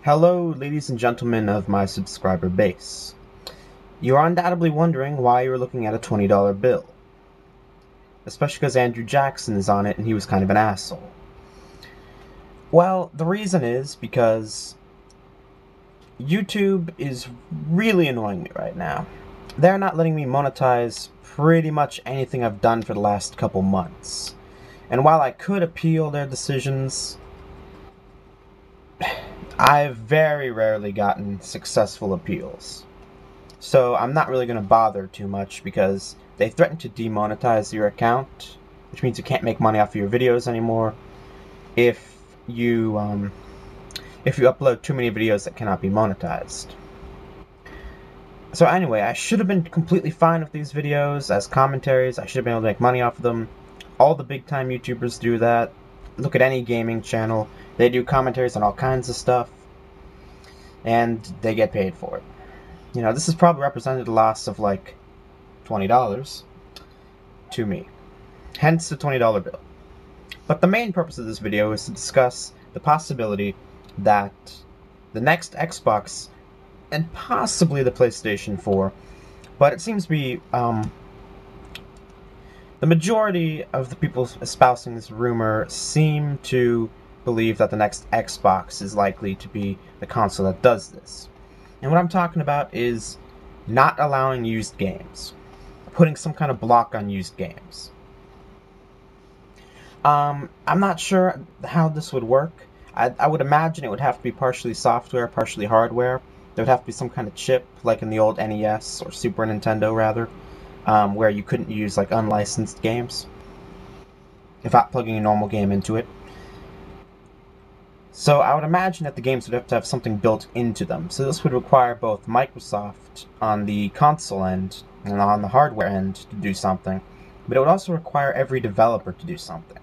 Hello, ladies and gentlemen of my subscriber base. You are undoubtedly wondering why you're looking at a $20 bill. Especially because Andrew Jackson is on it and he was kind of an asshole. Well, the reason is because YouTube is really annoying me right now. They're not letting me monetize pretty much anything I've done for the last couple months. And while I could appeal their decisions, I've very rarely gotten successful appeals. So I'm not really going to bother too much because they threaten to demonetize your account, which means you can't make money off of your videos anymore if you upload too many videos that cannot be monetized. So anyway, I should have been completely fine with these videos as commentaries. I should have been able to make money off of them. All the big time YouTubers do that. Look at any gaming channel. They do commentaries on all kinds of stuff, and they get paid for it. You know, this has probably represented a loss of like $20 to me. Hence the $20 bill. But the main purpose of this video is to discuss the possibility that the next Xbox and possibly the PlayStation 4, but it seems to be the majority of the people espousing this rumor seem to believe that the next Xbox is likely to be the console that does this. And what I'm talking about is not allowing used games. Putting some kind of block on used games. I'm not sure how this would work. I would imagine it would have to be partially software, partially hardware. There would have to be some kind of chip, like in the old NES, or Super Nintendo rather, where you couldn't use like unlicensed games without plugging a normal game into it. So I would imagine that the games would have to have something built into them. So this would require both Microsoft on the console end and on the hardware end to do something, but it would also require every developer to do something.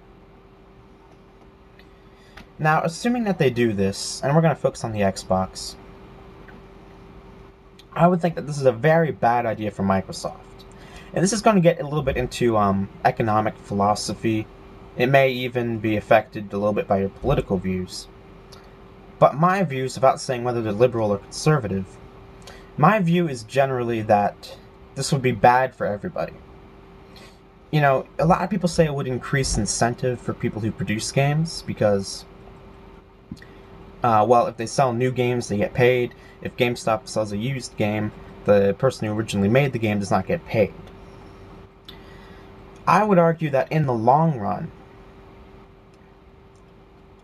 Now, assuming that they do this, and we're going to focus on the Xbox, I would think that this is a very bad idea for Microsoft. And this is going to get a little bit into economic philosophy. It may even be affected a little bit by your political views. But my views, without saying whether they're liberal or conservative, my view is generally that this would be bad for everybody. You know, a lot of people say it would increase incentive for people who produce games because, well, if they sell new games, they get paid. If GameStop sells a used game, the person who originally made the game does not get paid. I would argue that in the long run,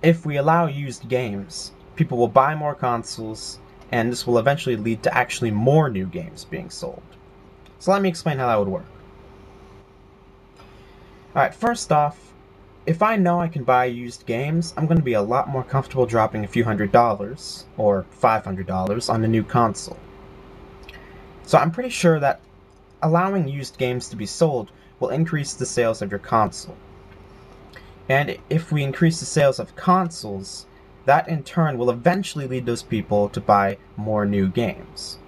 if we allow used games, people will buy more consoles, and this will eventually lead to actually more new games being sold. So let me explain how that would work. Alright, first off, if I know I can buy used games, I'm going to be a lot more comfortable dropping a few $100s, or $500, on a new console. So I'm pretty sure that allowing used games to be sold will increase the sales of your console. And if we increase the sales of consoles, that in turn will eventually lead those people to buy more new games.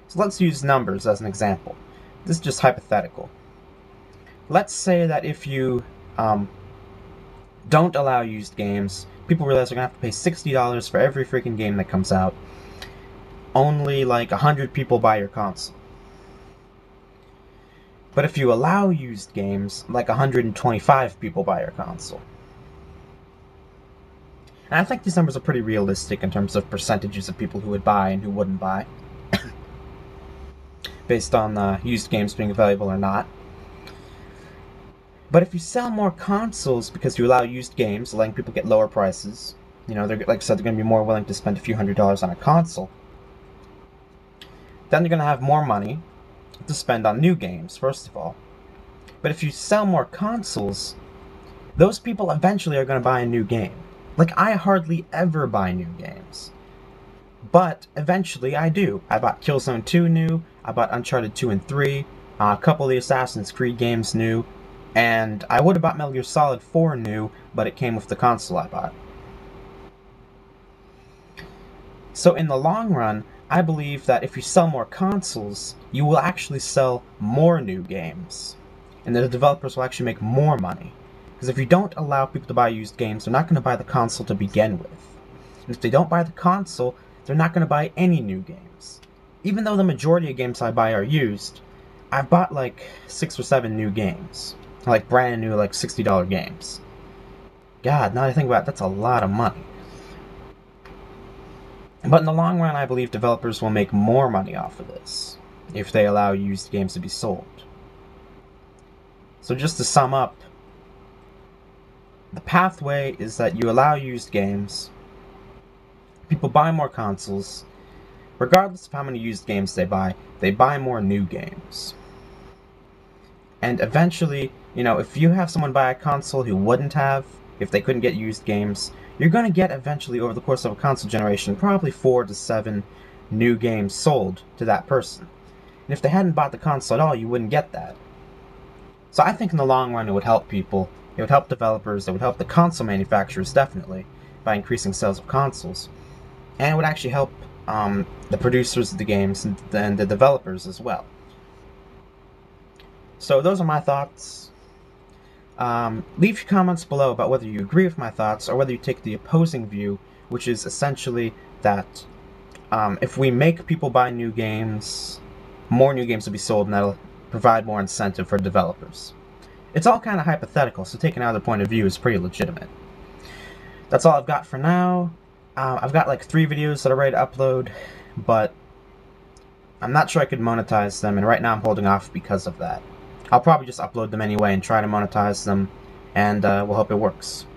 So let's use numbers as an example. This is just hypothetical. Let's say that if you don't allow used games, people realize they're going to have to pay $60 for every freaking game that comes out. Only like 100 people buy your console. But if you allow used games, like 125 people buy your console. And I think these numbers are pretty realistic in terms of percentages of people who would buy and who wouldn't buy. Based on used games being available or not. But if you sell more consoles because you allow used games, letting people get lower prices, you know, like I said, they're going to be more willing to spend a few $100s on a console, then they're going to have more money to spend on new games, first of all. But if you sell more consoles, those people eventually are going to buy a new game. Like, I hardly ever buy new games. But eventually I do. I bought Killzone 2 new, I bought Uncharted 2 and 3, a couple of the Assassin's Creed games new, and I would have bought Metal Gear Solid 4 new, but it came with the console I bought. So in the long run, I believe that if you sell more consoles, you will actually sell more new games. And the developers will actually make more money. Because if you don't allow people to buy used games, they're not going to buy the console to begin with. And if they don't buy the console, they're not going to buy any new games. Even though the majority of games I buy are used, I've bought like 6 or 7 new games. Like brand new, like $60 games. God, now that I think about it, that's a lot of money. But in the long run, I believe developers will make more money off of this if they allow used games to be sold. So just to sum up, the pathway is that you allow used games, people buy more consoles, regardless of how many used games they buy more new games. And eventually, if you have someone buy a console who wouldn't have, if they couldn't get used games, you're going to get eventually, over the course of a console generation, probably 4 to 7 new games sold to that person. And if they hadn't bought the console at all, you wouldn't get that. So I think in the long run it would help people, it would help developers, it would help the console manufacturers definitely, by increasing sales of consoles. And it would actually help the producers of the games and the developers as well. So those are my thoughts. Leave your comments below about whether you agree with my thoughts or whether you take the opposing view, which is essentially that if we make people buy new games, more new games will be sold, and that'll provide more incentive for developers. It's all kind of hypothetical, so taking either point of view is pretty legitimate. That's all I've got for now. I've got like 3 videos that are ready to upload, but I'm not sure I could monetize them, and right now I'm holding off because of that. I'll probably just upload them anyway and try to monetize them, and we'll hope it works.